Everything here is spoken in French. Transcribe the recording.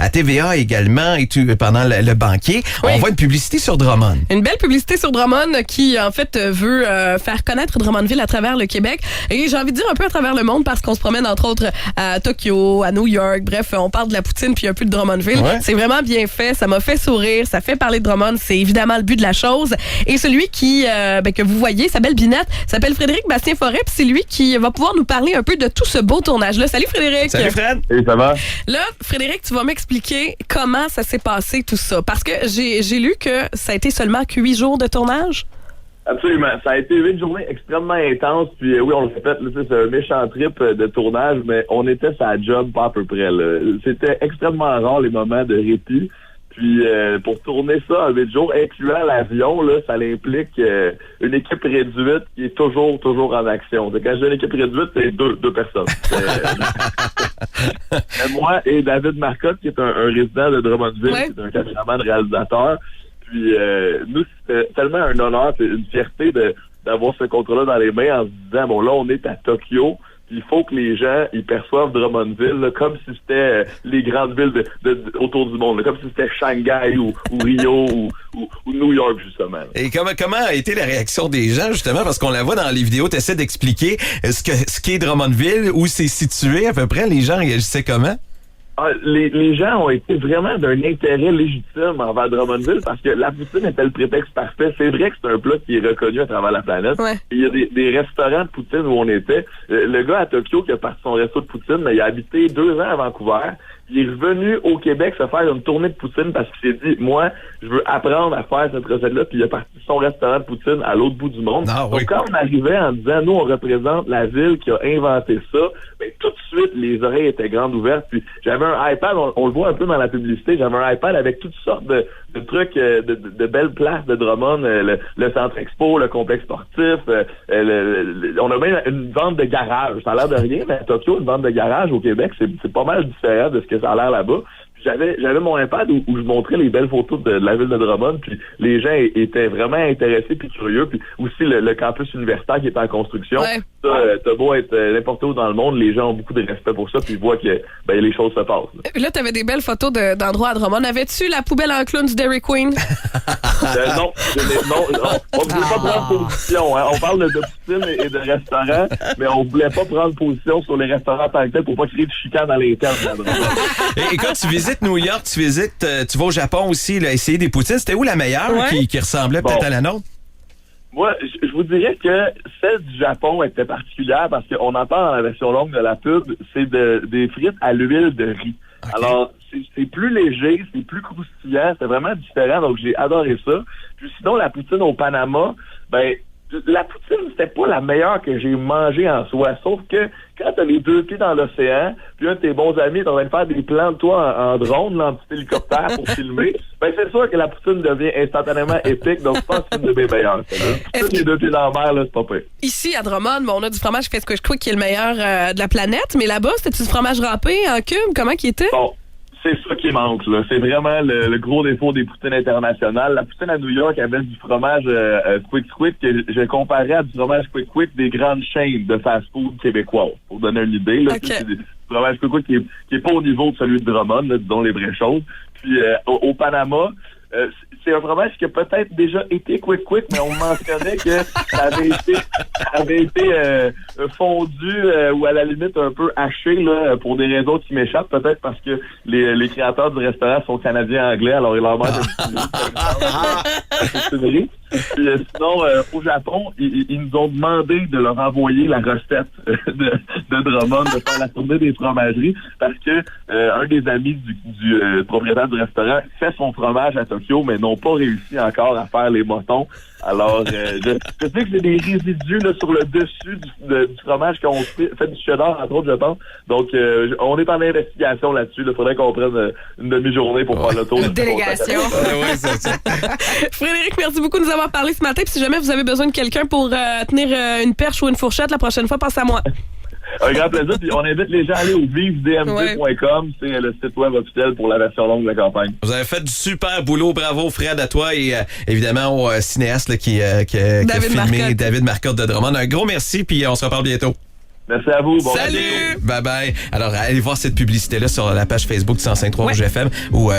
à TVA également et tout, pendant le banquier. Oui. On voit une publicité sur Drummond. Une belle publicité sur Drummond qui, en fait, veut faire connaître Drummondville à travers le Québec. Et j'ai envie de dire un peu à travers le monde parce qu'on se promène, entre autres, à Tokyo, à New York. Bref, on parle de la poutine puis un peu de Drummondville. Ouais. C'est vraiment bien fait. Ça m'a fait sourire. Ça fait parler de Drummond. C'est évidemment le but de la chose. Et celui qui, que vous voyez, sa belle binette, s'appelle Frédéric Bastien-Forêt. Puis c'est lui qui va pouvoir nous parler un peu de tout ce beau tournage-là. Salut Frédéric! Salut Fred! Et ça va? Là, Frédéric, tu vas m'expliquer comment ça s'est passé tout ça. Parce que j'ai lu que ça a été seulement 8 jours de tournage. Absolument. Ça a été une journée extrêmement intense. Puis oui, on le répète, là, c'est un méchant trip de tournage, mais on était sur la job pas à peu près. Là. C'était extrêmement rare les moments de répit. Puis pour tourner ça en 8 jours, incluant l'avion, là, ça implique une équipe réduite qui est toujours en action. Donc, quand je dis une équipe réduite, c'est deux personnes. Moi et David Marcotte, qui est un résident de Drummondville, Ouais. qui est un caméraman réalisateur. Puis nous, c'était tellement un honneur, c'est une fierté d'avoir ce contrat-là dans les mains en se disant, bon là, on est à Tokyo. Il faut que les gens ils perçoivent Drummondville là, comme si c'était les grandes villes autour du monde, là, comme si c'était Shanghai ou Rio ou New York, justement. Là. Et comment a été la réaction des gens, justement, parce qu'on la voit dans les vidéos, tu essaies d'expliquer ce qu'est Drummondville, où c'est situé à peu près, les gens réagissaient comment? Les gens ont été vraiment d'un intérêt légitime envers Drummondville parce que la poutine était le prétexte parfait. C'est vrai que c'est un plat qui est reconnu à travers la planète. Ouais. Il y a des restaurants de poutine où on était. Le gars à Tokyo qui a parti son resto de poutine, mais il a habité 2 ans à Vancouver. Il est revenu au Québec se faire une tournée de poutine parce qu'il s'est dit, moi, je veux apprendre à faire cette recette-là. Puis il a parti son restaurant de poutine à l'autre bout du monde. Ah, oui. Donc quand on arrivait en disant, nous, on représente la ville qui a inventé ça, ben, tout de suite, les oreilles étaient grandes ouvertes. Puis j'avais un iPad, on le voit un peu dans la publicité, j'avais un iPad avec toutes sortes de trucs, de belles places de Drummond, le centre expo, le complexe sportif, on a même une vente de garage. Ça a l'air de rien, mais à Tokyo, une vente de garage au Québec, c'est pas mal différent de ce que ça a l'air là-bas. Puis j'avais mon iPad où je montrais les belles photos de la ville de Drummond, puis les gens étaient vraiment intéressés puis curieux, puis aussi le campus universitaire qui est en construction. Ouais. Ça, t'as beau être n'importe où dans le monde, les gens ont beaucoup de respect pour ça, puis ils voient que les choses se passent. Là, t'avais des belles photos d'endroits à Drummond. Avais-tu la poubelle en clown du Dairy Queen? Non, on voulait pas prendre position. Hein. On parle de poutine et de restaurants, mais on voulait pas prendre position sur les restaurants en tant que tel pour pas créer de chicane à l'interne. Et quand tu visites New York, tu vas au Japon aussi, là, essayer des poutines. C'était où la meilleure qui ressemblait peut-être à la nôtre? Moi, je vous dirais que celle du Japon était particulière parce qu'on entend dans la version longue de la pub, c'est des frites à l'huile de riz. Okay. Alors, c'est plus léger, c'est plus croustillant, c'est vraiment différent, donc j'ai adoré ça. Puis sinon, la poutine au Panama, la poutine, c'était pas la meilleure que j'ai mangée en soi, sauf que quand t'as les 2 pieds dans l'océan, puis un de tes bons amis est en train de faire des plans de toi en drone, là, en petit hélicoptère pour filmer, c'est sûr que la poutine devient instantanément épique, donc je pense que c'est une de mes meilleures. Poutine, les 2 pieds dans la mer, là, c'est pas pire. Ici, à Drummond, on a du fromage fait Squish Quick qui est le meilleur de la planète, mais là-bas, c'était-tu du fromage râpé en cube? Comment qu'il était? Bon. C'est ça qui manque, là. C'est vraiment le gros défaut des poutines internationales. La poutine à New York avait du fromage Quick Quick que je comparais à du fromage Quick Quick des grandes chaînes de fast-food québécoises. Pour donner une idée, là, okay. C'est du fromage Quick Quick qui est pas au niveau de celui de Drummond, là, disons les vraies choses. Puis au Panama, c'est un fromage qui a peut-être déjà été Quick Quick, mais on mentionnait que ça avait été fondu ou à la limite un peu haché là, pour des raisons qui m'échappent, peut-être parce que les créateurs du restaurant sont canadiens-anglais, alors il leur manque un petit Puis sinon, au Japon, ils nous ont demandé de leur envoyer la recette de Drummond, de faire la tournée des fromageries, parce que un des amis du propriétaire du restaurant fait son fromage à Tokyo, mais n'ont pas réussi encore à faire les motons. Alors, je sais que j'ai des résidus là, sur le dessus du fromage qu'on fait du cheddar, entre autres, je pense. Donc, on est en investigation là-dessus. Il faudrait qu'on prenne une demi-journée pour faire le tour. Une délégation. Ouais, c'est ça. Frédéric, merci beaucoup de nous avoir parlé ce matin. Puis si jamais vous avez besoin de quelqu'un pour tenir une perche ou une fourchette la prochaine fois, pensez à moi. Un grand plaisir. Puis on invite les gens à aller au vivedmd.com. C'est le site web officiel pour la version longue de la campagne. Vous avez fait du super boulot. Bravo, Fred, à toi et évidemment au cinéaste là, qui a filmé Marcotte. David Marcotte de Drummond. Un gros merci, puis on se reparle bientôt. Merci à vous. Bon Salut! Bye bye. Alors, allez voir cette publicité-là sur la page Facebook de 105.3 Rouge FM ou